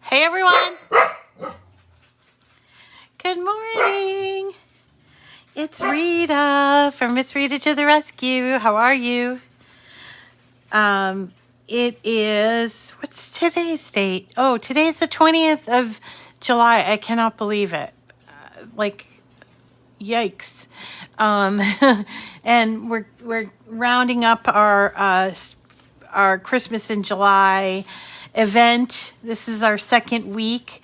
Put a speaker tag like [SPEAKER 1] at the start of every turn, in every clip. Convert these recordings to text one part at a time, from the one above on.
[SPEAKER 1] Hey everyone! Good morning! It's Rita from Miss Rita to the Rescue. How are you? It is, what's today's date? Oh, today's the 20th of July. I cannot believe it. Yikes. And we're rounding up our Christmas in July event. This is our second week.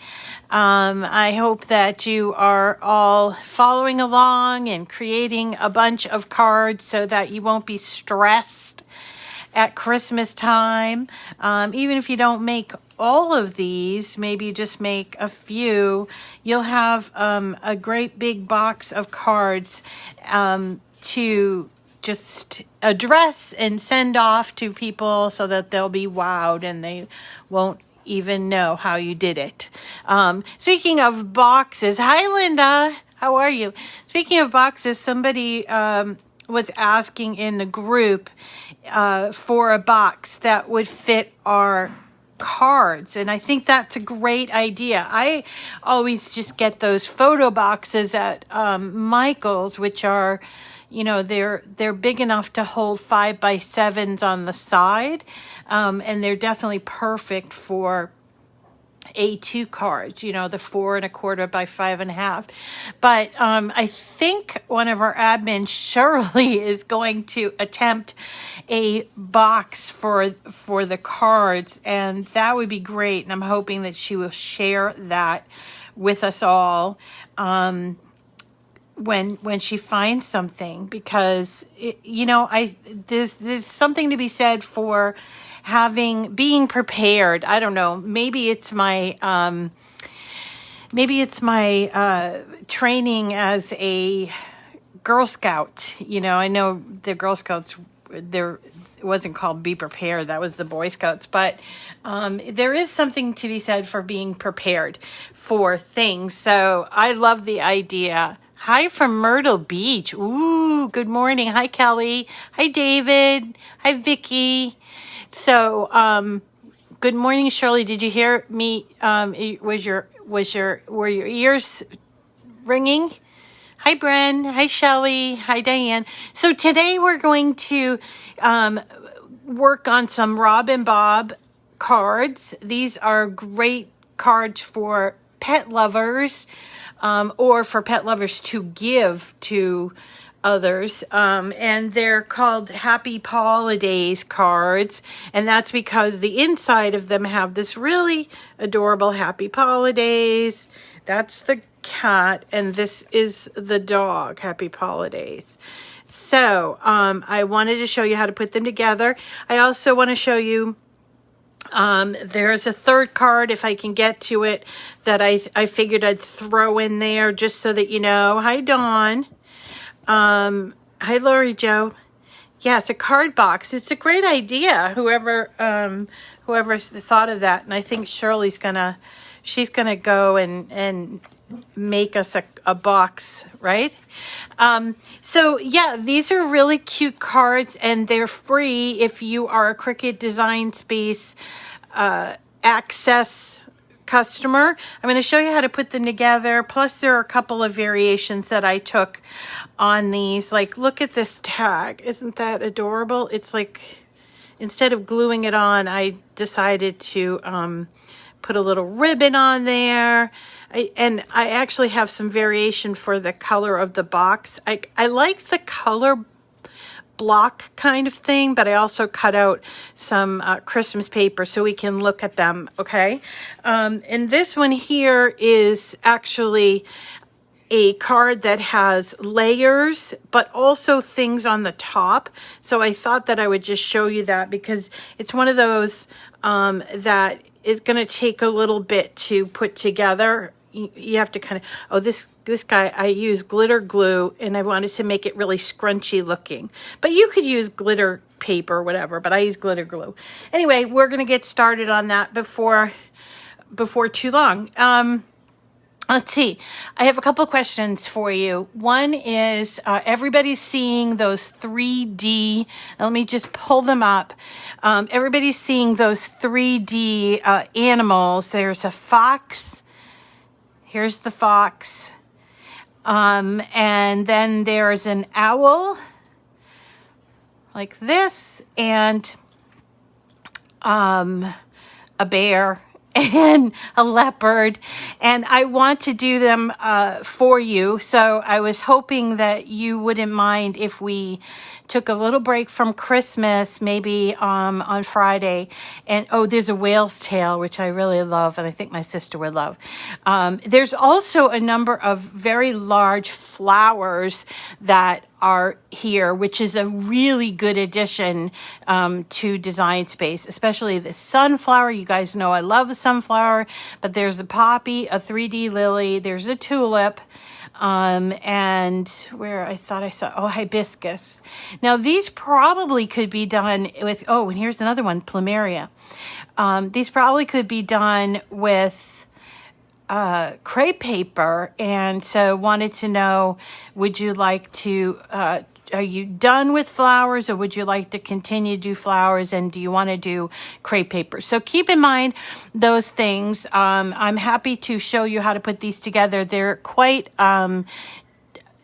[SPEAKER 1] I hope that you are all following along and creating a bunch of cards so that you won't be stressed at Christmas time. Even if you don't make all of these, maybe you just make a few, you'll have a great big box of cards to just address and send off to people so that they'll be wowed and they won't even know how you did it. Speaking of boxes, hi Linda, how are you? Speaking of boxes, somebody was asking in the group for a box that would fit our cards, and I think that's a great idea. I always just get those photo boxes at Michael's, which are, they're big enough to hold 5x7s on the side, and they're definitely perfect for A2 cards, the 4 1/4 by 5 1/2. But I think one of our admins, Shirley, is going to attempt a box for the cards, and that would be great. And I'm hoping that she will share that with us all when she finds something, because there's something to be said for being prepared. I don't know. Maybe it's my training as a Girl Scout. I know the Girl Scouts, it wasn't called Be Prepared. That was the Boy Scouts. But there is something to be said for being prepared for things. So I love the idea. Hi from Myrtle Beach. Ooh, good morning. Hi, Kelly. Hi, David. Hi, Vicky. So, good morning, Shirley. Did you hear me? Were your ears ringing? Hi, Bren. Hi, Shelley. Hi, Diane. So today we're going to work on some Rob and Bob cards. These are great cards for pet lovers, or for pet lovers to give to others, and they're called Happy Pawlidays cards, and that's because the inside of them have this really adorable Happy Pawlidays. That's the cat, and this is the dog, Happy Pawlidays. So I wanted to show you how to put them together. I also want to show you there's a third card, if I can get to it, that I figured I'd throw in there just so that you know. Hi, Dawn. Hi, Lori Joe. Yeah, it's a card box. It's a great idea. Whoever thought of that. And I think Shirley's she's gonna go and make us a box, right? So yeah, these are really cute cards, and they're free if you are a Cricut Design Space Access customer. I'm going to show you how to put them together. Plus, there are a couple of variations that I took on these. Like, look at this tag. Isn't that adorable? It's like, instead of gluing it on, I decided to put a little ribbon on there. I actually have some variation for the color of the box. I like the color block kind of thing, but I also cut out some Christmas paper so we can look at them, okay? And this one here is actually a card that has layers, but also things on the top. So I thought that I would just show you that, because it's one of those that is going to take a little bit to put together. You have to kind of, this guy, I use glitter glue, and I wanted to make it really scrunchy looking. But you could use glitter paper or whatever, but I use glitter glue. Anyway, we're going to get started on that before too long. Let's see. I have a couple questions for you. One is everybody's seeing those 3D. Let me just pull them up. Everybody's seeing those 3D animals. There's a fox. Here's the fox. And then there's an owl like this, and a bear and a leopard, and I want to do them for you. So I was hoping that you wouldn't mind if we took a little break from Christmas, maybe on Friday. And oh, there's a whale's tail, which I really love, and I think my sister would love. There's also a number of very large flowers that are here, which is a really good addition to Design Space, especially the sunflower. You guys know I love the sunflower, but there's a poppy, a 3D lily, there's a tulip, and where I thought I saw, hibiscus. Now these probably could be done with, and here's another one, plumeria. These probably could be done with crepe paper, and so wanted to know, would you like to are you done with flowers, or would you like to continue to do flowers, and do you want to do crepe paper? So keep in mind those things. I'm happy to show you how to put these together. They're quite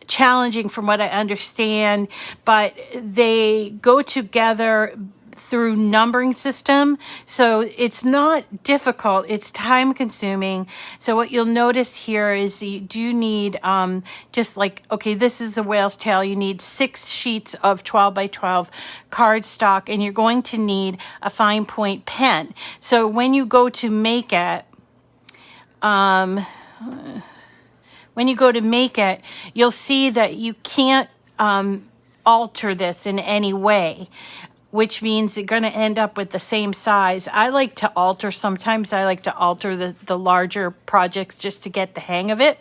[SPEAKER 1] challenging from what I understand, but they go together through numbering system. So it's not difficult. It's time consuming. So what you'll notice here is you do need just like, okay, this is a whale's tail. You need 6 sheets of 12 by 12 cardstock, and you're going to need a fine point pen. So when you go to make it, you'll see that you can't alter this in any way, which means you're going to end up with the same size. I like to alter, sometimes I like to alter the larger projects just to get the hang of it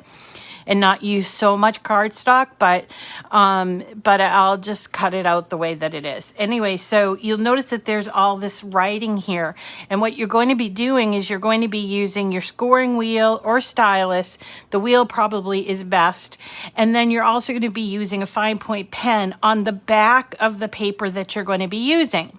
[SPEAKER 1] and not use so much cardstock, but I'll just cut it out the way that it is. Anyway, so you'll notice that there's all this writing here. And what you're going to be doing is you're going to be using your scoring wheel or stylus. The wheel probably is best. And then you're also going to be using a fine point pen on the back of the paper that you're going to be using.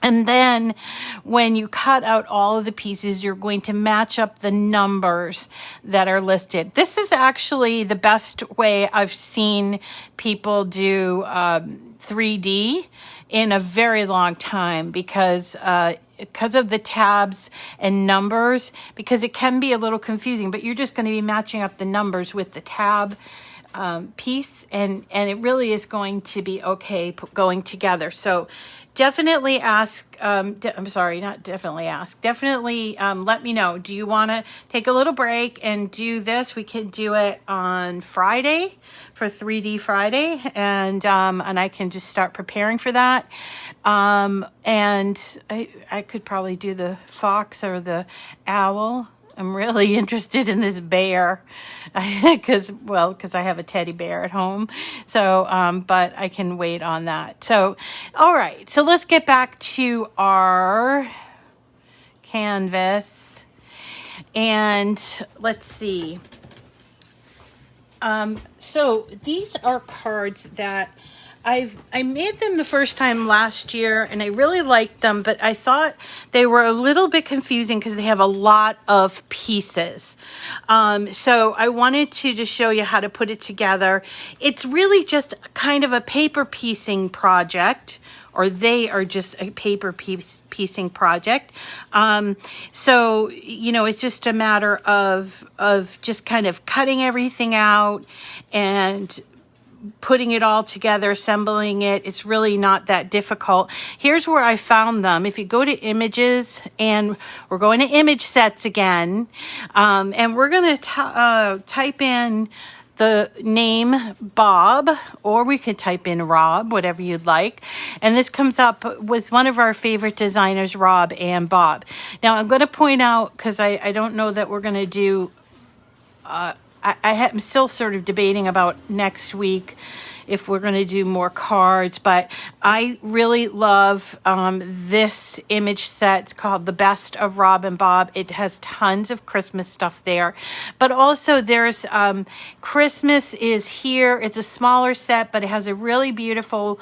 [SPEAKER 1] And then when you cut out all of the pieces, you're going to match up the numbers that are listed. This is actually the best way I've seen people do 3D in a very long time, because of the tabs and numbers, because it can be a little confusing, but you're just going to be matching up the numbers with the tab piece, and it really is going to be okay going together. So definitely ask, definitely let me know. Do you want to take a little break and do this? We can do it on Friday for 3D Friday, and I can just start preparing for that. And I could probably do the fox or the owl. I'm really interested in this bear because I have a teddy bear at home. So, but I can wait on that. So, all right. So let's get back to our canvas, and let's see. So these are cards that I made them the first time last year, and I really liked them, but I thought they were a little bit confusing because they have a lot of pieces. So I wanted to just show you how to put it together. It's really just kind of a paper piecing project, or they are just a paper piecing project. So, it's just a matter of just kind of cutting everything out and putting it all together, assembling it. It's really not that difficult. Here's where I found them. If you go to images, and we're going to image sets again, and we're going to type in the name Bob, or we could type in Rob, whatever you'd like. And this comes up with one of our favorite designers, Rob and Bob. Now I'm going to point out, because I don't know that we're going to do I'm still sort of debating about next week if we're going to do more cards. But I really love this image set. It's called The Best of Rob and Bob. It has tons of Christmas stuff there. But also there's Christmas is here. It's a smaller set, but it has a really beautiful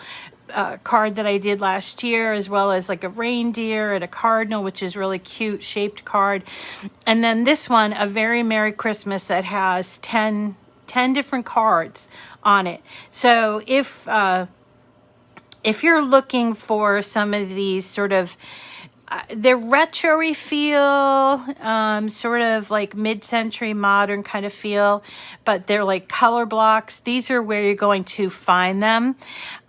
[SPEAKER 1] card that I did last year, as well as like a reindeer and a cardinal, which is really cute shaped card. And then this one, A Very Merry Christmas, that has 10 different cards on it. So if you're looking for some of these sort of they're retro-y feel, sort of like mid-century modern kind of feel, but they're like color blocks. These are where you're going to find them.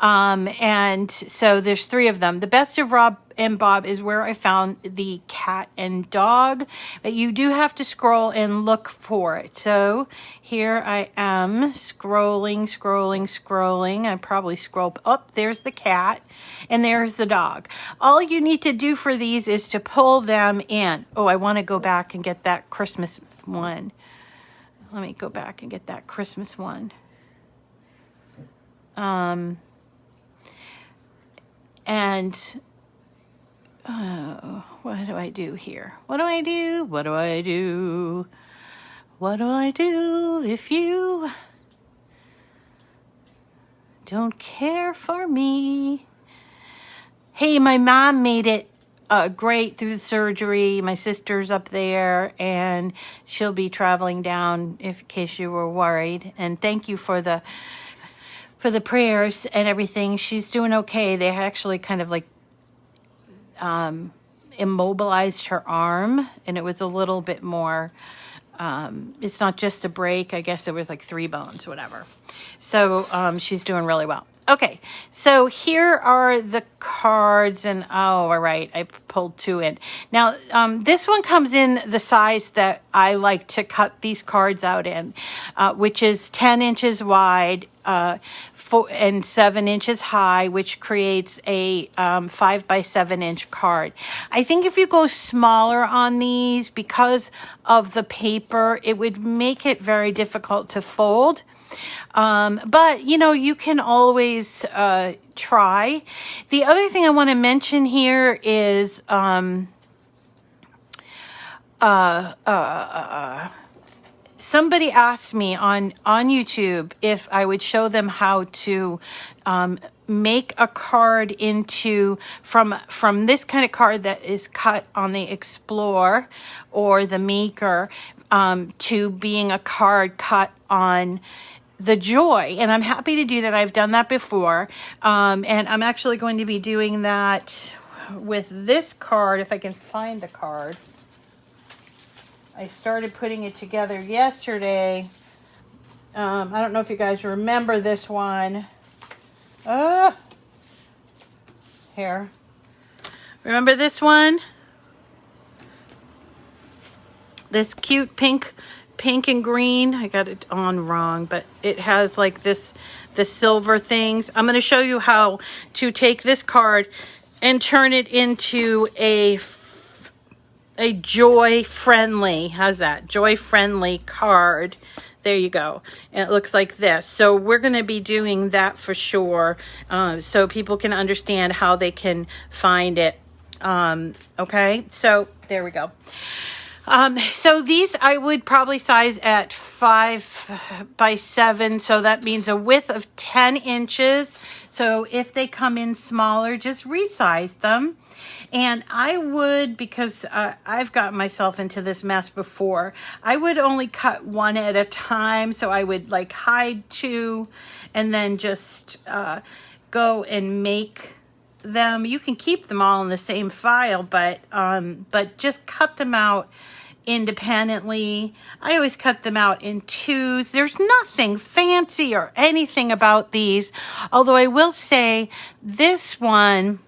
[SPEAKER 1] And so there's 3 of them. The Best of Rob and Bob is where I found the cat and dog, but you do have to scroll and look for it. So here I am scrolling. I probably scroll up. There's the cat and there's the dog. All you need to do for these is to pull them in. Oh, I want to go back and get that Christmas one. Let me go back and get that Christmas one. What do I do here? What do I do if you don't care for me? Hey, my mom made it great through the surgery. My sister's up there, and she'll be traveling down in case you were worried. And thank you for the prayers and everything. She's doing okay. They actually kind of like immobilized her arm, and it was a little bit more, it's not just a break. I guess it was like 3 bones, whatever. So she's doing really well. Okay, so here are the cards, and oh, all right, I pulled 2 in. Now, this one comes in the size that I like to cut these cards out in, which is 10 inches wide, 4 and 7 inches high, which creates a 5 by 7 inch card. I think if you go smaller on these, because of the paper, it would make it very difficult to fold. But you know, you can always try. The other thing I want to mention here is somebody asked me on YouTube if I would show them how to make a card into from this kind of card that is cut on the Explore or the Maker to being a card cut on the Joy. And I'm happy to do that. I've done that before. And I'm actually going to be doing that with this card, if I can find the card. I started putting it together yesterday. I don't know if you guys remember this one. Here. Remember this one? This cute pink and green. I got it on wrong, but it has like the silver things. I'm going to show you how to take this card and turn it into a joy-friendly, how's that? Joy-friendly card. There you go. And it looks like this. So we're going to be doing that for sure, so people can understand how they can find it. Okay, so there we go. So these I would probably size at 5 by 7. So that means a width of 10 inches. So if they come in smaller, just resize them. And I would, because I've gotten myself into this mess before, I would only cut 1 at a time. So I would like hide 2 and then just go and make them. You can keep them all in the same file, but just cut them out independently. I always cut them out in 2s. There's nothing fancy or anything about these, although I will say this one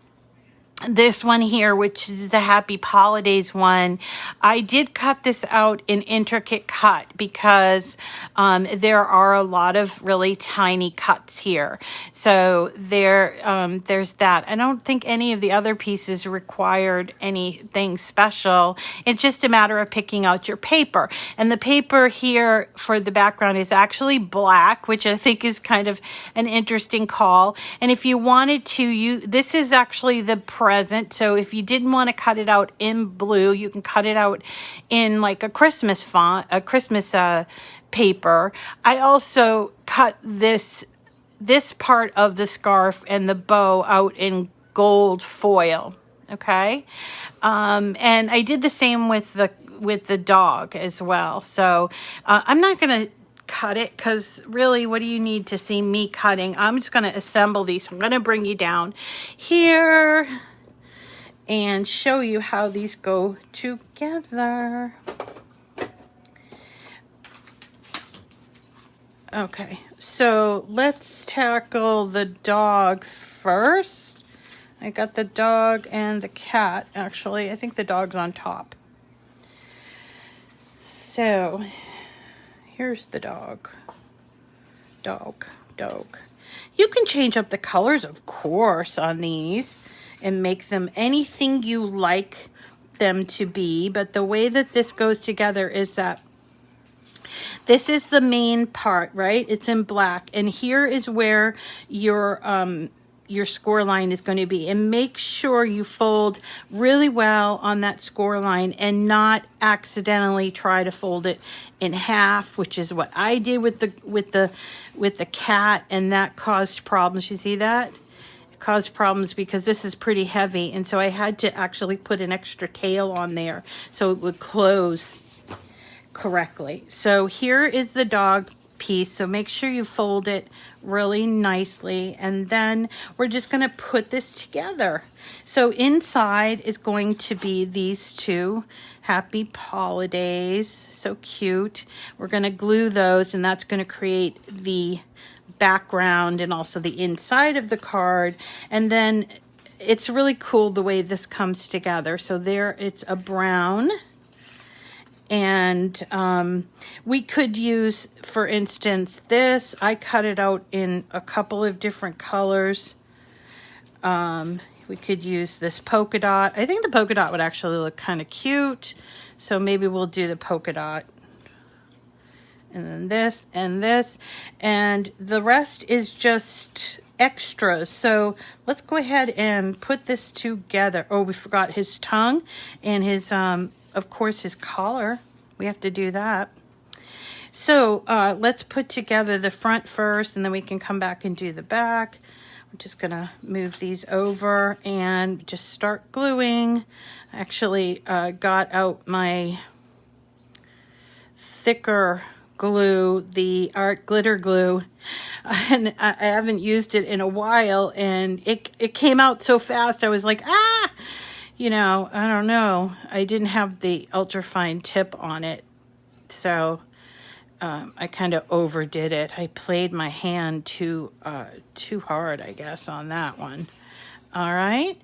[SPEAKER 1] this one here, which is the Happy Pawlidays one, I did cut this out in intricate cut because there are a lot of really tiny cuts here. So there's that. I don't think any of the other pieces required anything special. It's just a matter of picking out your paper. And the paper here for the background is actually black, which I think is kind of an interesting call. And if you wanted to, this is actually the present. So if you didn't want to cut it out in blue, you can cut it out in like a Christmas font, a Christmas paper. I also cut this part of the scarf and the bow out in gold foil. Okay. And I did the same with the dog as well. So I'm not going to cut it because really, what do you need to see me cutting? I'm just going to assemble these. I'm going to bring you down here and show you how these go together. Okay, so let's tackle the dog first. I got the dog and the cat, actually. I think the dog's on top. So, here's the dog. Dog. You can change up the colors, of course, on these and make them anything you like them to be. But the way that this goes together is that this is the main part, right? It's in black. And here is where your score line is going to be. And make sure you fold really well on that score line and not accidentally try to fold it in half, which is what I did with the cat, and that caused problems. You see that? Caused problems because this is pretty heavy, and so I had to actually put an extra tail on there so it would close correctly. So here is the dog piece, so make sure you fold it really nicely, and then we're just going to put this together. So inside is going to be these two Happy Pawlidays, so cute. We're going to glue those, and that's going to create the background and also the inside of the card. And then it's really cool the way this comes together. So there, it's a brown, and we could use, for instance, this. I cut it out in a couple of different colors. We could use this polka dot. I think the polka dot would actually look kind of cute, so maybe we'll do the polka dot. And then this and this, and the rest is just extras. So let's go ahead and put this together. Oh, we forgot his tongue and his, of course, his collar. We have to do that. So let's put together the front first, and then we can come back and do the back. I'm just gonna move these over and just start gluing. I actually got out my thicker glue, the art glitter glue, and I haven't used it in a while, and it came out so fast. I was like, you know, I don't know, I didn't have the ultra fine tip on it, so I kind of overdid it. I played my hand too hard, I guess, on that one. All right.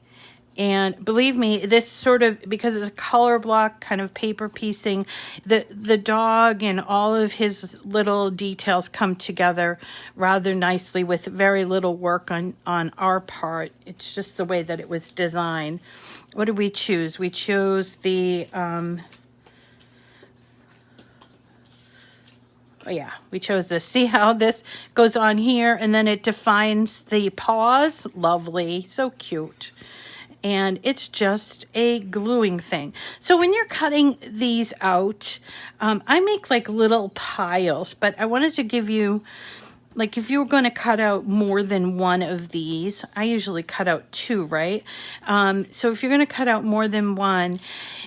[SPEAKER 1] And believe me, this sort of, because it's a color block kind of paper piecing, the dog and all of his little details come together rather nicely with very little work on our part. It's just the way that it was designed. What did we choose? We chose the, we chose this. See how this goes on here, and then it defines the paws. Lovely, so cute. And it's just a gluing thing. So when you're cutting these out, I make like little piles, but I wanted to give you, like, if you were going to cut out more than one of these, I usually cut out two, right? So if you're going to cut out more than one,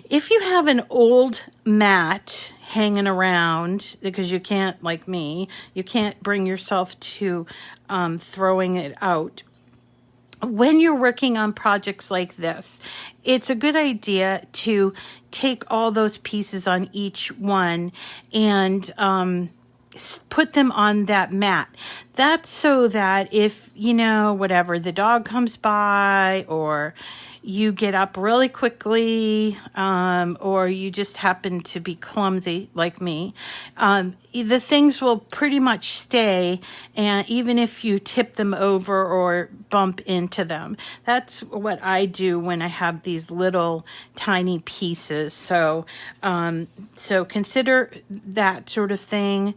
[SPEAKER 1] if you have an old mat hanging around, because you can't, like me, you can't bring yourself to throwing it out. When you're working on projects like this, it's a good idea to take all those pieces on each one and put them on that mat. That's so that if, whatever, the dog comes by, or you get up really quickly, or you just happen to be clumsy like me, the things will pretty much stay, and even if you tip them over or bump into them. That's what I do when I have these little tiny pieces. So consider that sort of thing.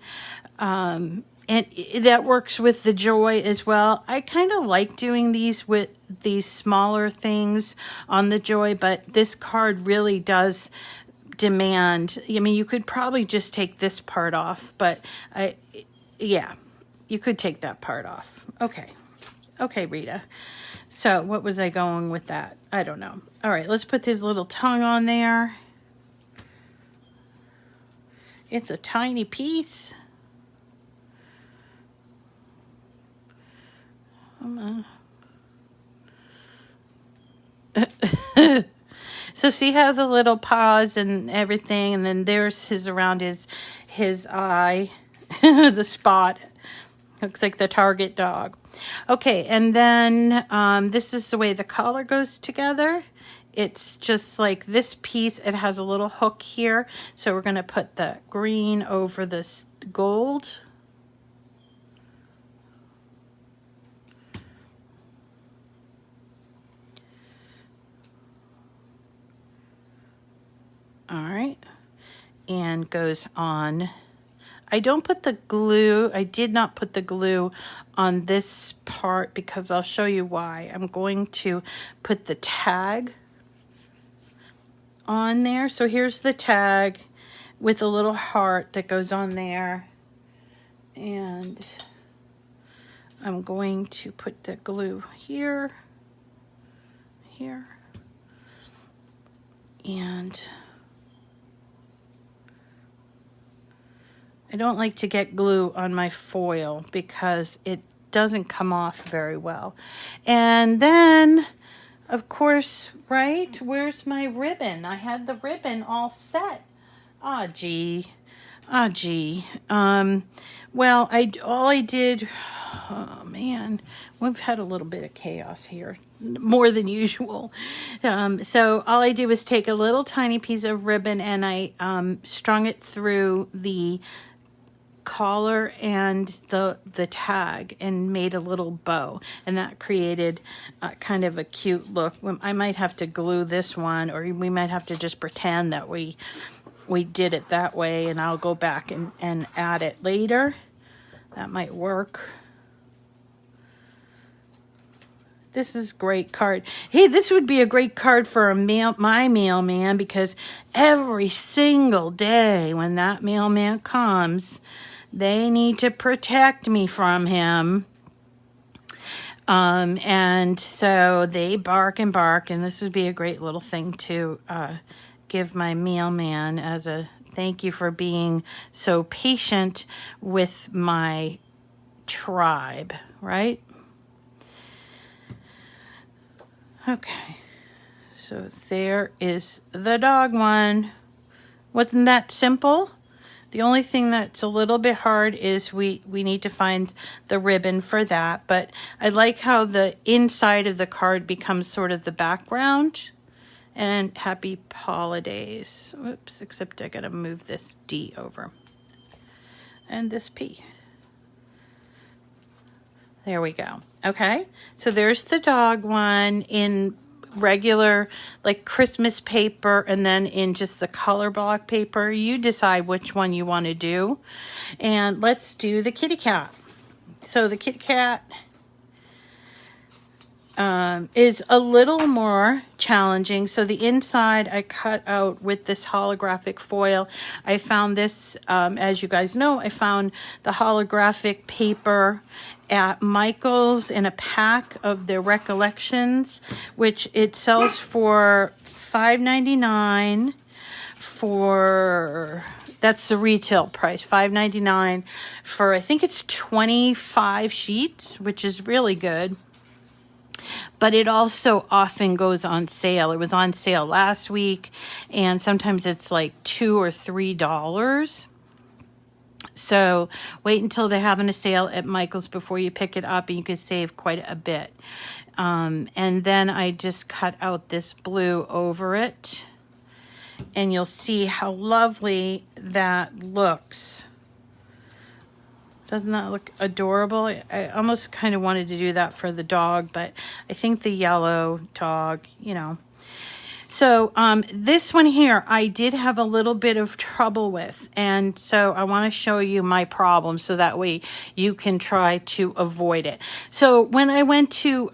[SPEAKER 1] And that works with the Joy as well. I kind of like doing these with these smaller things on the Joy, but this card really does demand, you could probably just take this part off, but you could take that part off. Okay, Rita. So what was I going with that? I don't know. All right, let's put this little tongue on there. It's a tiny piece. So see how the little paws and everything, and then there's his around his eye, the spot. Looks like the target dog. Okay, and then this is the way the collar goes together. It's just like this piece. It has a little hook here. So we're going to put the green over this gold. All right, and goes on. I don't put the glue. I did not put the glue on this part because I'll show you why. I'm going to put the tag on there. So here's the tag with a little heart that goes on there. And I'm going to put the glue here, and I don't like to get glue on my foil because it doesn't come off very well. And then, of course, right, where's my ribbon? I had the ribbon all set. Ah, gee. Well, all I did, oh man, we've had a little bit of chaos here, more than usual. So all I did was take a little tiny piece of ribbon and I strung it through the collar and the tag and made a little bow, and that created kind of a cute look. I might have to glue this one, or we might have to just pretend that we did it that way, and I'll go back and add it later. That might work. This is a great card. Hey, this would be a great card for my mailman, because every single day when that mailman comes, they need to protect me from him. And so they bark and bark, and this would be a great little thing to give my mailman as a thank you for being so patient with my tribe, right? Okay, so there is the dog one. Wasn't that simple? The only thing that's a little bit hard is we need to find the ribbon for that. But I like how the inside of the card becomes sort of the background. And happy Pawlidays. Oops, except I gotta move this D over. And this P. There we go. Okay, so there's the dog one in regular like Christmas paper, and then in just the color block paper. You decide which one you want to do. And let's do the kitty cat. So the kitty cat is a little more challenging. So the inside I cut out with this holographic foil. I found this, as you guys know, I found the holographic paper at Michael's in a pack of their Recollections, which it sells for $5.99 for, that's the retail price, $5.99 for, I think it's 25 sheets, which is really good. But it also often goes on sale. It was on sale last week, and sometimes it's like $2 or $3. So wait until they're having a sale at Michael's before you pick it up, and you can save quite a bit. And then I just cut out this blue over it, and you'll see how lovely that looks. Doesn't that look adorable? I almost kind of wanted to do that for the dog, but I think the yellow dog, you know. So this one here, I did have a little bit of trouble with. And so I want to show you my problem so that way you can try to avoid it. So when I went to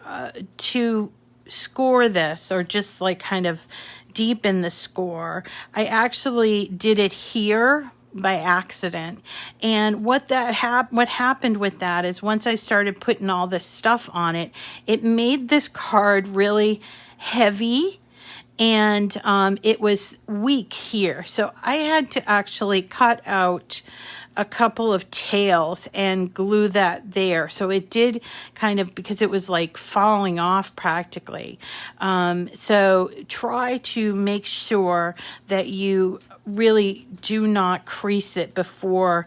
[SPEAKER 1] score this, or just like kind of deepen the score, I actually did it here by accident. And what happened with that is once I started putting all this stuff on it, it made this card really heavy, and it was weak here. So I had to actually cut out a couple of tails and glue that there. So it did kind of, because it was like falling off practically. So try to make sure that you really do not crease it before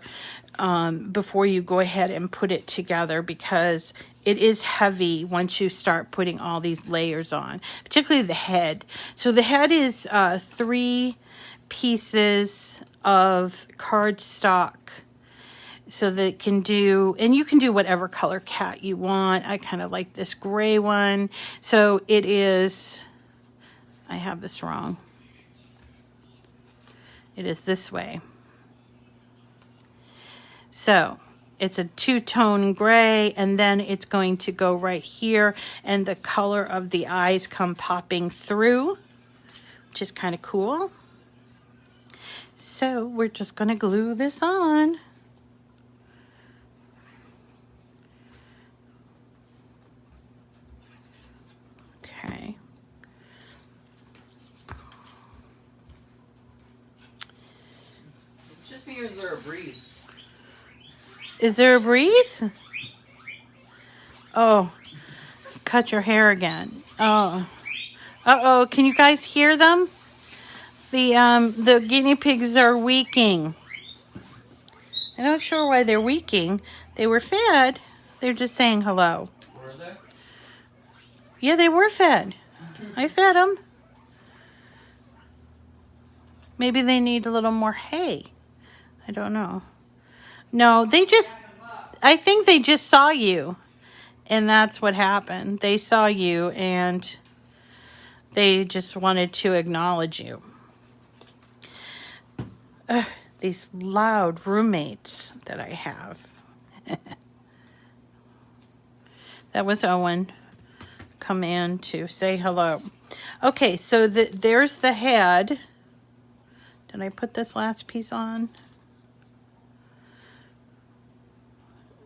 [SPEAKER 1] you go ahead and put it together, because it is heavy once you start putting all these layers on, particularly the head. So the head is 3 pieces of cardstock, so that it can do, and you can do whatever color cat you want. I kind of like this gray one. So it is, I have this wrong. It is this way. So it's a 2-tone gray, and then it's going to go right here, and the color of the eyes come popping through, which is kind of cool. So we're just going to glue this on. Okay.
[SPEAKER 2] It's just me, or is there a breeze?
[SPEAKER 1] Is there a breeze? Oh, cut your hair again. Oh. Uh-oh, can you guys hear them? The guinea pigs are weaking. I'm not sure why they're weaking. They were fed. They're just saying hello.
[SPEAKER 2] Were they?
[SPEAKER 1] Yeah, they were fed. I fed them. Maybe they need a little more hay. I don't know. No, I think they just saw you. And that's what happened. They saw you and they just wanted to acknowledge you. These loud roommates that I have. That was Owen. Come in to say hello. Okay, so there's the head. Did I put this last piece on?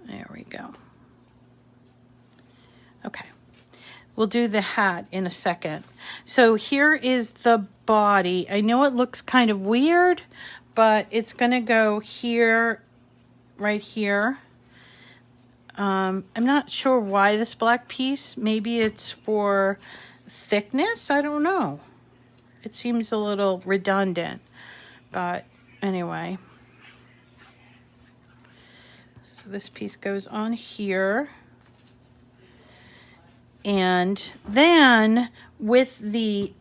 [SPEAKER 1] There we go. Okay. We'll do the hat in a second. So here is the body. I know it looks kind of weird, but it's going to go here, right here. I'm not sure why this black piece. Maybe it's for thickness. I don't know. It seems a little redundant, but anyway. So this piece goes on here. And then with the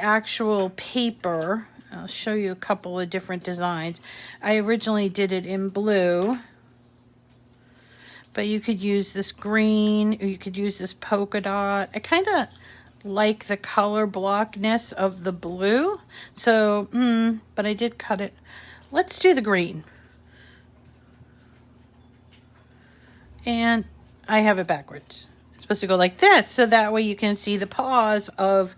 [SPEAKER 1] actual paper, I'll show you a couple of different designs. I originally did it in blue, but you could use this green, or you could use this polka dot. I kind of like the color blockness of the blue, so, but I did cut it. Let's do the green. And I have it backwards. It's supposed to go like this, so that way you can see the paws of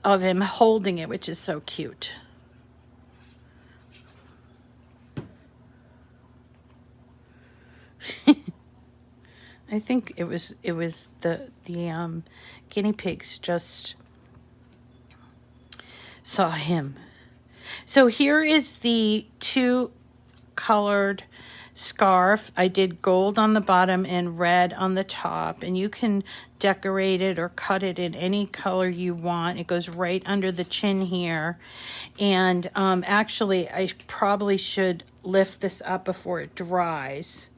[SPEAKER 1] him holding it, which is so cute. I think it was the guinea pigs just saw him. So here is the 2-colored scarf. I did gold on the bottom and red on the top, and you can decorate it or cut it in any color you want. It goes right under the chin here. And actually, I probably should lift this up before it dries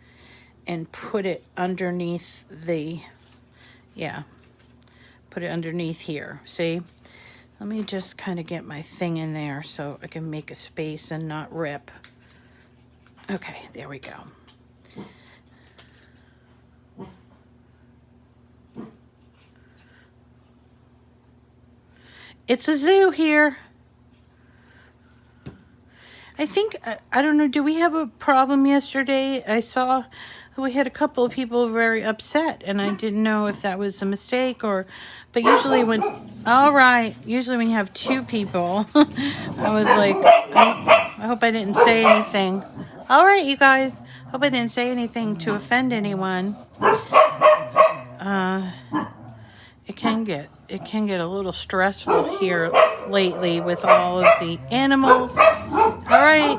[SPEAKER 1] and put it underneath the, yeah, put it underneath here. See? Let me just kind of get my thing in there so I can make a space and not rip. Okay, there we go. It's a zoo here. I think, I don't know, do we have a problem yesterday? I saw we had a couple of people very upset, and I didn't know if that was a mistake or, but usually when, all right, usually when you have two people, I was like, I hope I didn't say anything. All right, you guys, hope I didn't say anything to offend anyone. It can get a little stressful here lately with all of the animals. All right.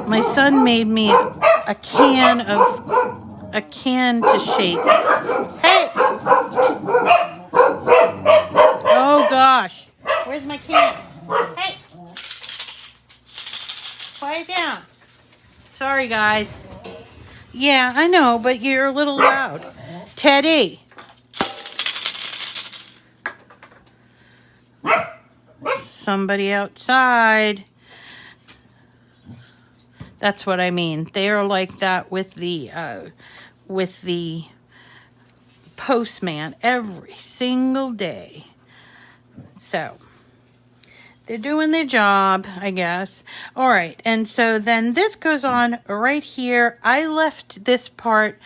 [SPEAKER 1] My son made me a can to shake. Hey! Oh gosh. Where's my can? Hey! Quiet down. Sorry, guys. Yeah, I know, but you're a little loud. Teddy. Somebody outside. That's what I mean. They are like that with the postman every single day. So they're doing their job, I guess. All right, and so then this goes on right here. I left this part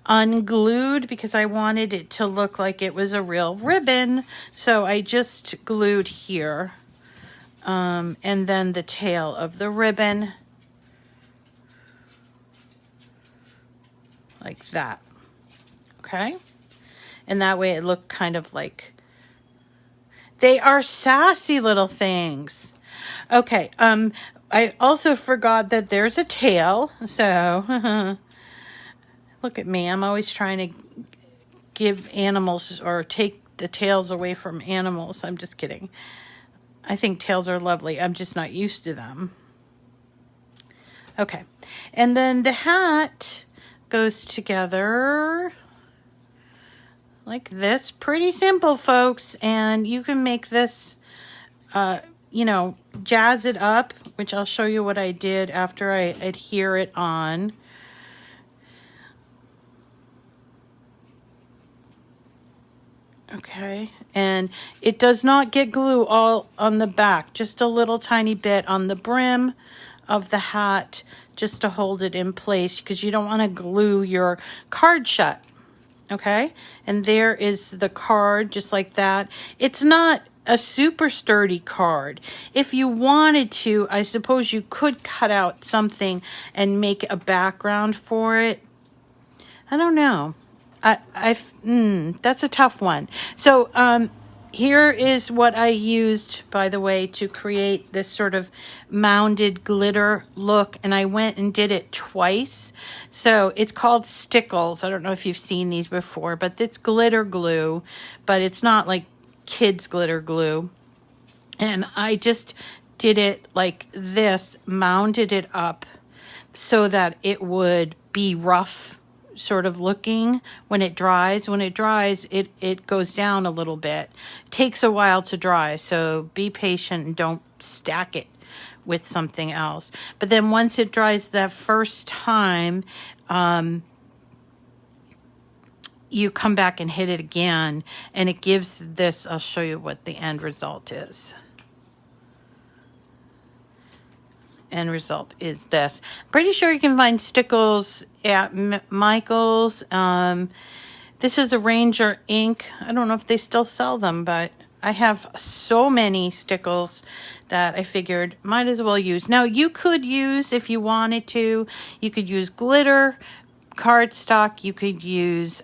[SPEAKER 1] unglued because I wanted it to look like it was a real ribbon. So I just glued here. And then the tail of the ribbon. Like that. Okay? And that way it looked kind of like... They are sassy little things. Okay, I also forgot that there's a tail. So, look at me. I'm always trying to give animals or take the tails away from animals. I'm just kidding. I think tails are lovely. I'm just not used to them. Okay, and then the hat goes together like this. Pretty simple, folks, and you can make this, you know, jazz it up, which I'll show you what I did after I adhere it on. Okay, and it does not get glue all on the back, just a little tiny bit on the brim of the hat just to hold it in place because you don't want to glue your card shut. Okay, and there is the card just like that. It's not a super sturdy card. If you wanted to, I suppose you could cut out something and make a background for it. I don't know. That's a tough one. So here is what I used, by the way, to create this sort of mounded glitter look, and I went and did it twice. So it's called Stickles. I don't know if you've seen these before, but it's glitter glue, but it's not like kids glitter glue. And I just did it like this, mounded it up so that it would be rough sort of looking when it dries. When it dries, it goes down a little bit. It takes a while to dry, so be patient and don't stack it with something else. But then once it dries that first time, you come back and hit it again, and it gives this, I'll show you what the end result is. End result is this. Pretty sure you can find Stickles at Michael's. This is a Ranger ink. I don't know if they still sell them, but I have so many Stickles that I figured might as well use. Now, you could use, if you wanted to, you could use glitter, cardstock, you could use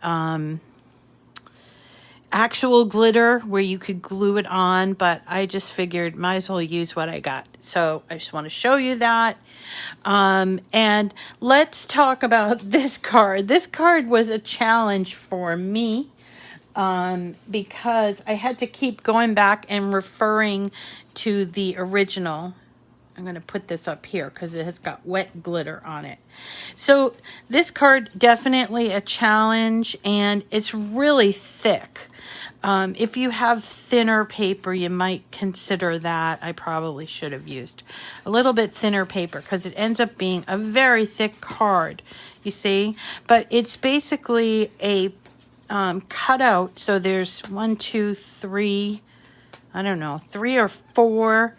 [SPEAKER 1] actual glitter where you could glue it on, but I just figured might as well use what I got. So I just want to show you that. And let's talk about this card. This card was a challenge for me because I had to keep going back and referring to the original. I'm going to put this up here because it has got wet glitter on it. So this card, definitely a challenge, and it's really thick. If you have thinner paper, you might consider that. I probably should have used a little bit thinner paper because it ends up being a very thick card, you see. But it's basically a cutout. So there's 1, 2, 3, I don't know, 3 or 4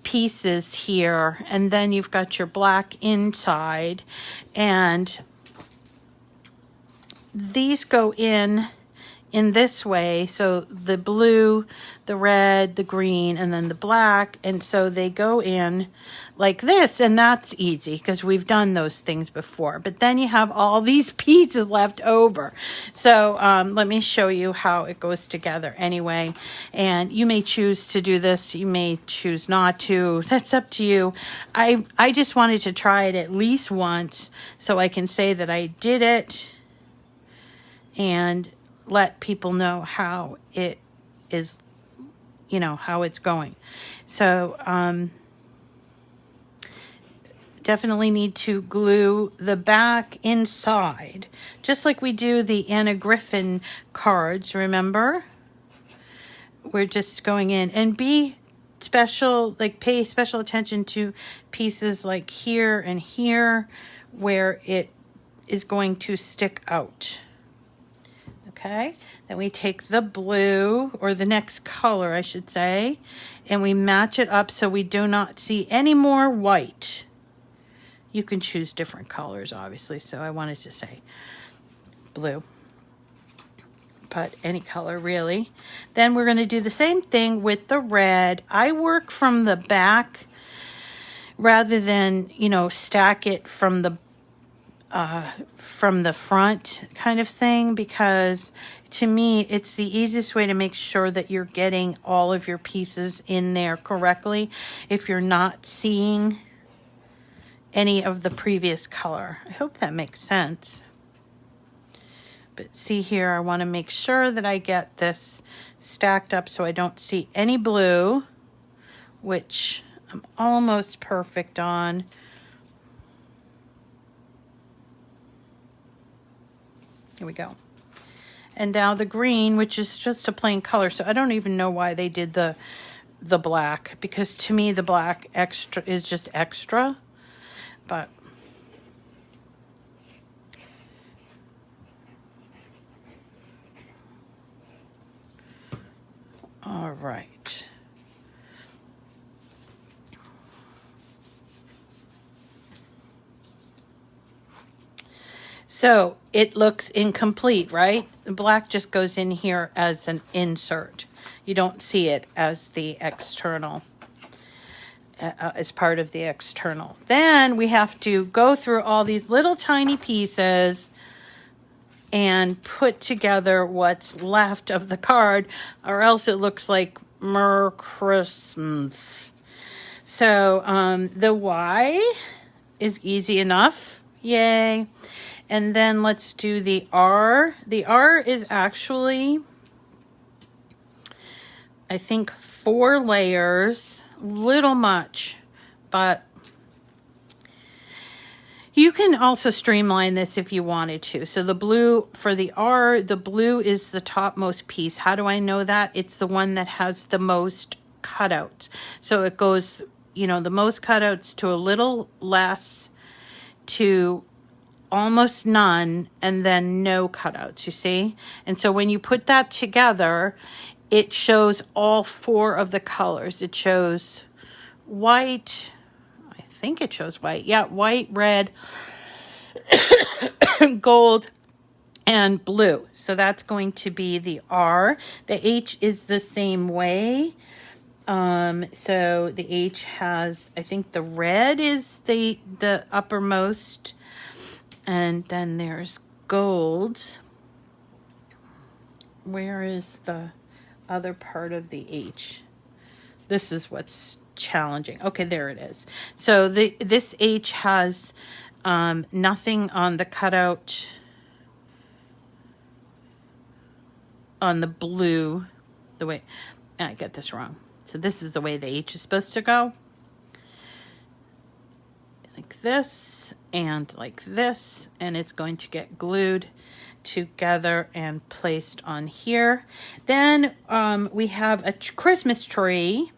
[SPEAKER 1] pieces here, and then you've got your black inside, and these go in this way. So the blue, the red, the green, and then the black, and so they go in like this, and that's easy because we've done those things before. But then you have all these pieces left over. So let me show you how it goes together anyway. And you may choose to do this, you may choose not to. That's up to you. I just wanted to try it at least once so I can say that I did it and let people know how it is, you know, how it's going. So definitely need to glue the back inside, just like we do the Anna Griffin cards, remember? We're just going in, and be special, like pay special attention to pieces like here and here where it is going to stick out. Okay, then we take the blue, or the next color I should say, and we match it up so we do not see any more white. You can choose different colors, obviously, so I wanted to say blue, but any color really. Then we're going to do the same thing with the red. I work from the back rather than, you know, stack it from the front kind of thing, because to me it's the easiest way to make sure that you're getting all of your pieces in there correctly if you're not seeing any of the previous color. I hope that makes sense. But see here, I want to make sure that I get this stacked up so I don't see any blue, which I'm almost perfect on. Here we go. And now the green, which is just a plain color. So I don't even know why they did the black, because to me the black extra is just extra. But all right. So it looks incomplete, right? The black just goes in here as an insert. You don't see it as the external, as part of the external. Then we have to go through all these little tiny pieces and put together what's left of the card, or else it looks like Merry Christmas. So the Y is easy enough. Yay. And then let's do the R. The R is actually, I think, 4 layers. Little much, but you can also streamline this if you wanted to. So the blue, for the R, the blue is the topmost piece. How do I know that? It's the one that has the most cutouts. So it goes, you know, the most cutouts to a little less, to almost none, and then no cutouts, you see? And so when you put that together, it shows all 4 of the colors. It shows white, I think it shows white. Yeah, white, red, gold, and blue. So that's going to be the R. The H is the same way. So the H has, I think the red is the uppermost, and then there's gold. where is the other part of the H? This is what's challenging. Okay, there it is. So this H has nothing on the cutout on the blue. The way I get this wrong. So this is the way the H is supposed to go. Like this and like this, and it's going to get glued together and placed on here. Then we have a Christmas tree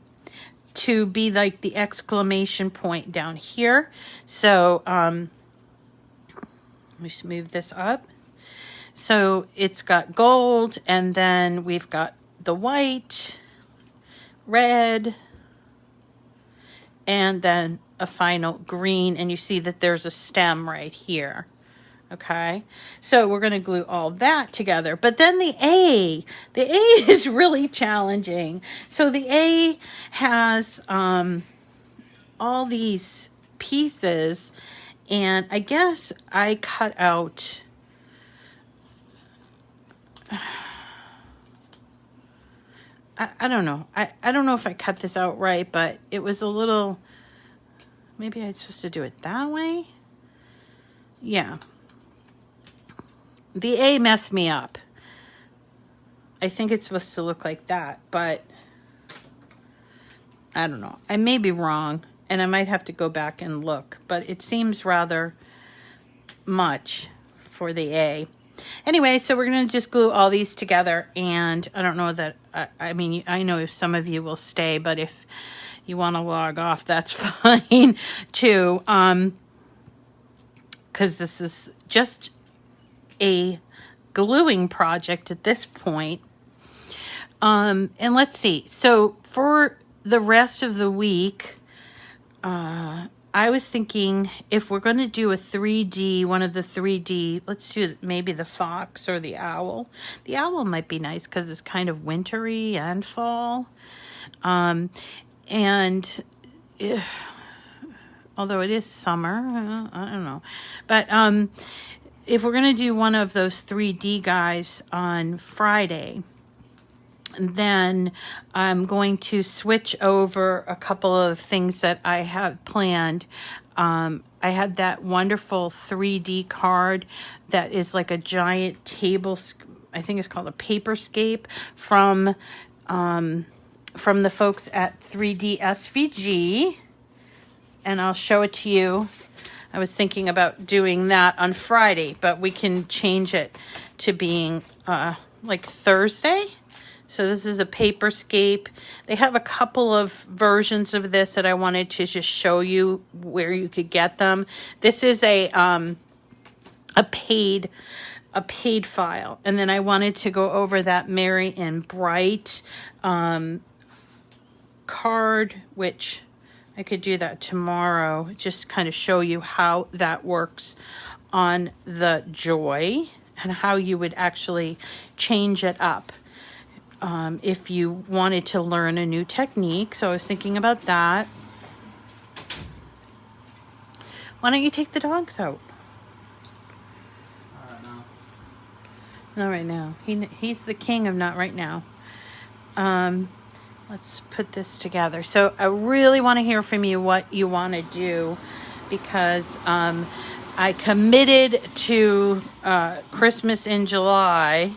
[SPEAKER 1] to be like the exclamation point down here. So let me just move this up. So it's got gold, and then we've got the white, red, and then a final green, and you see that there's a stem right here. Okay, so we're going to glue all that together. But then the A is really challenging. So the A has all these pieces, and I guess I cut out I don't know. I don't know if I cut this out right, but it was a little, maybe I'm supposed to do it that way. Yeah. The A messed me up. I think it's supposed to look like that, but I don't know. I may be wrong, and I might have to go back and look, but it seems rather much for the A. Anyway, so we're going to just glue all these together, and I don't know that, I mean, I know some of you will stay, but if you want to log off, that's fine too, because this is just a gluing project at this point. And let's see. So for the rest of the week, I was thinking if we're going to do a 3D, one of the 3D, let's do maybe the fox or the owl. The owl might be nice because it's kind of wintry and fall. And although it is summer, I don't know. But if we're going to do one of those 3D guys on Friday, then I'm going to switch over a couple of things that I have planned. I had that wonderful 3D card that is like a giant table, I think it's called a paperscape from the folks at 3D SVG, and I'll show it to you. I was thinking about doing that on Friday, but we can change it to being like Thursday. So this is a paperscape. They have a couple of versions of this that I wanted to just show you where you could get them. This is a paid file, and then I wanted to go over that Merry and Bright card, which I could do that tomorrow. Just kind of show you how that works on the Joy and how you would actually change it up. If you wanted to learn a new technique. So I was thinking about that. Why don't you take the dogs out? Not right now. He's the king of not right now. Let's put this together. So I really want to hear from you what you want to do, because I committed to Christmas in July.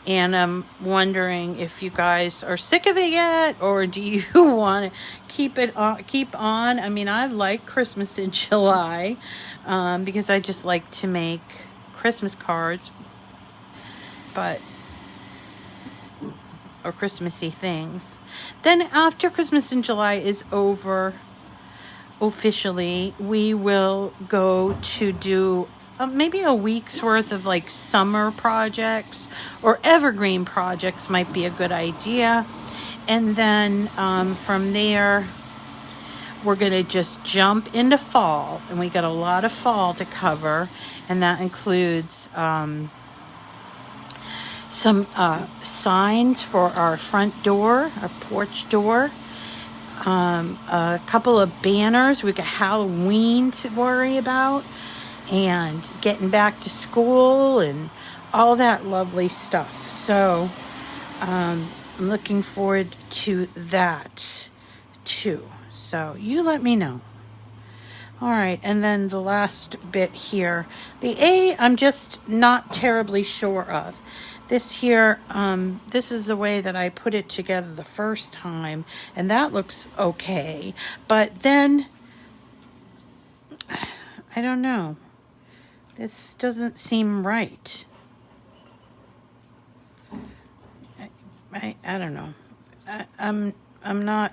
[SPEAKER 1] And I'm wondering if you guys are sick of it yet, or do you want to keep on? I mean, I like Christmas in July because I just like to make Christmas cards, or Christmassy things. Then after Christmas in July is over, officially, we will go to do maybe a week's worth of like summer projects, or evergreen projects might be a good idea. And then from there, we're going to just jump into fall, and we got a lot of fall to cover, and that includes some signs for our front door, our porch door, a couple of banners. We got Halloween to worry about, and getting back to school, and all that lovely stuff. So I'm looking forward to that too. So you let me know. All right, and then the last bit here. The A, I'm just not terribly sure of. This here, this is the way that I put it together the first time, and that looks okay. But then, I don't know. This doesn't seem right. I don't know. I'm not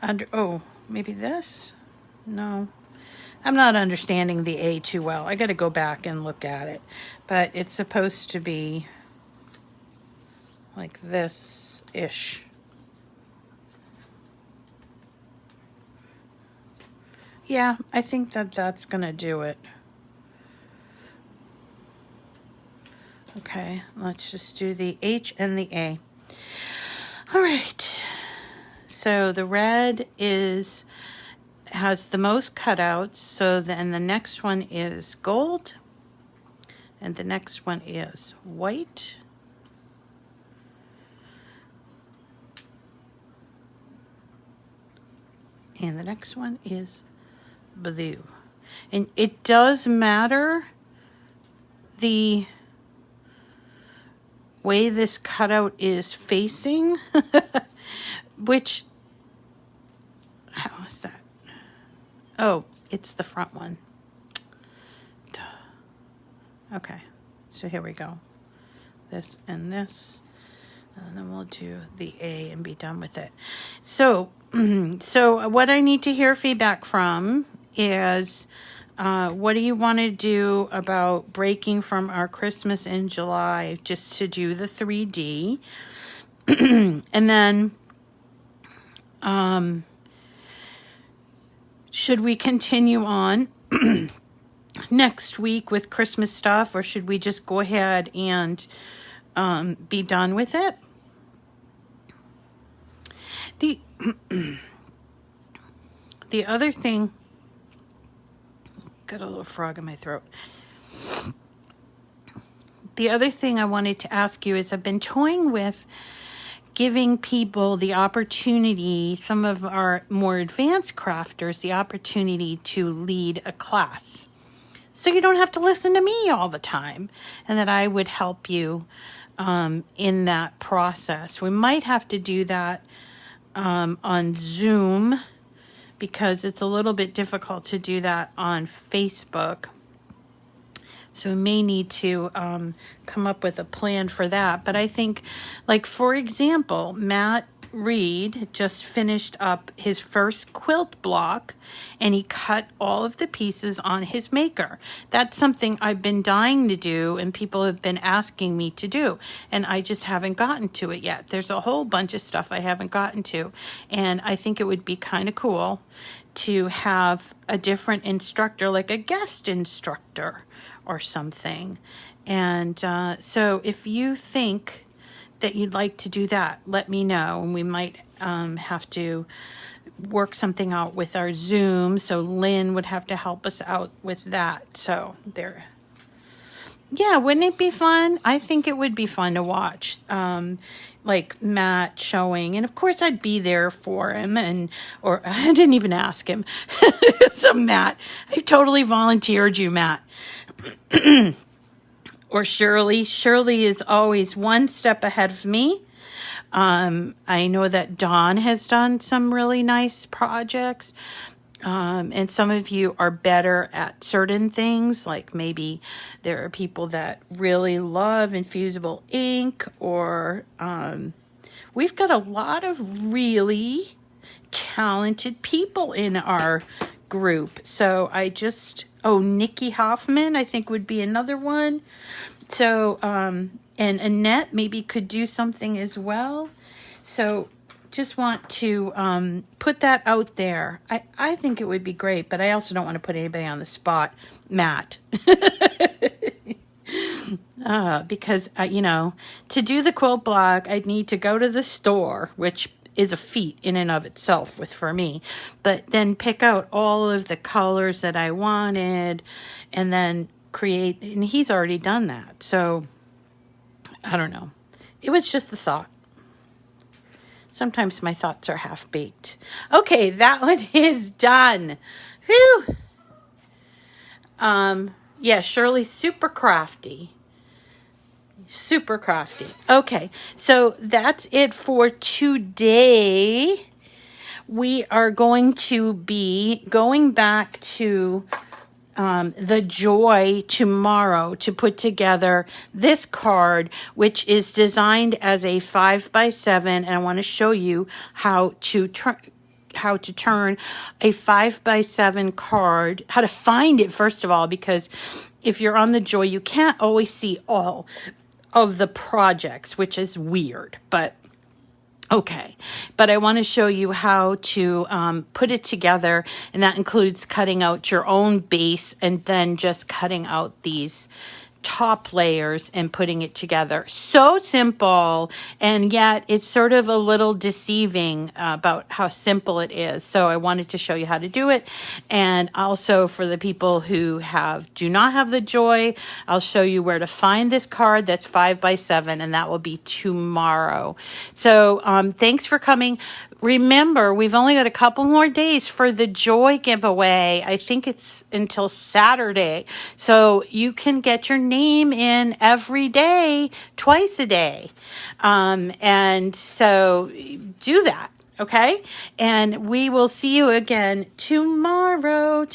[SPEAKER 1] under, oh, maybe this? No, I'm not understanding the A too well. I got to go back and look at it. But it's supposed to be like this-ish. Yeah, I think that that's going to do it. Okay, let's just do the H and the A. All right. So the red has the most cutouts. So then the next one is gold. And the next one is white. And the next one is blue. And it does matter the way this cutout is facing, which, how is that? Oh, it's the front one. Duh. Okay, so here we go. This and this, and then we'll do the A and be done with it. So, so what I need to hear feedback from is, what do you want to do about breaking from our Christmas in July just to do the 3D? And then, should we continue on next week with Christmas stuff, or should we just go ahead and be done with it? The other thing, got a little frog in my throat. The other thing I wanted to ask you is, I've been toying with giving people the opportunity, some of our more advanced crafters, the opportunity to lead a class. So you don't have to listen to me all the time, and that I would help you in that process. We might have to do that on Zoom, because it's a little bit difficult to do that on Facebook. So we may need to come up with a plan for that. But I think, like, for example, Matt Reed just finished up his first quilt block, and he cut all of the pieces on his maker. That's something I've been dying to do, and people have been asking me to do, and I just haven't gotten to it yet. There's a whole bunch of stuff I haven't gotten to, and I think it would be kind of cool to have a different instructor, like a guest instructor or something. And so if you think that you'd like to do that, let me know, and we might have to work something out with our Zoom. So Lynn would have to help us out with that. So there. Yeah, wouldn't it be fun? I think it would be fun to watch, like Matt showing, and of course I'd be there for him, or I didn't even ask him. So Matt, I totally volunteered you, Matt. Or Shirley. Shirley is always one step ahead of me. I know that Dawn has done some really nice projects. And some of you are better at certain things, like maybe there are people that really love infusible ink, or we've got a lot of really talented people in our group. So Nikki Hoffman, I think, would be another one. So, and Annette maybe could do something as well. So just want to put that out there. I think it would be great, but I also don't want to put anybody on the spot. Matt. Because, to do the quilt block, I'd need to go to the store, which is a feat in and of itself for me, but then pick out all of the colors that I wanted, and then create, and he's already done that. So I don't know. It was just a thought. Sometimes my thoughts are half-baked. Okay, that one is done. Whew. Yeah, Shirley's super crafty. Super crafty. Okay, so that's it for today. We are going to be going back to the joy tomorrow to put together this card, which is designed as a 5x7, and I want to show you how to turn a 5x7 card, how to find it first of all, because if you're on the joy, you can't always see all of the projects, which is weird, but okay. But I want to show you how to put it together, and that includes cutting out your own base and then just cutting out these top layers and putting it together. So simple, and yet it's sort of a little deceiving about how simple it is. So I wanted to show you how to do it, and also for the people who do not have the joy, I'll show you where to find this card that's 5x7, and that will be tomorrow. So thanks for coming. Remember, we've only got a couple more days for the joy giveaway. I think it's until Saturday. So you can get your name in every day, twice a day. And so do that. Okay. And we will see you again tomorrow.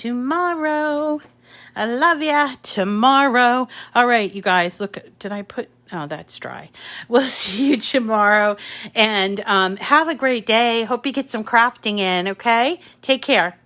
[SPEAKER 1] I love ya. Tomorrow. All right, you guys, look, did I put... Oh, that's dry. We'll see you tomorrow, and have a great day. Hope you get some crafting in, okay? Take care.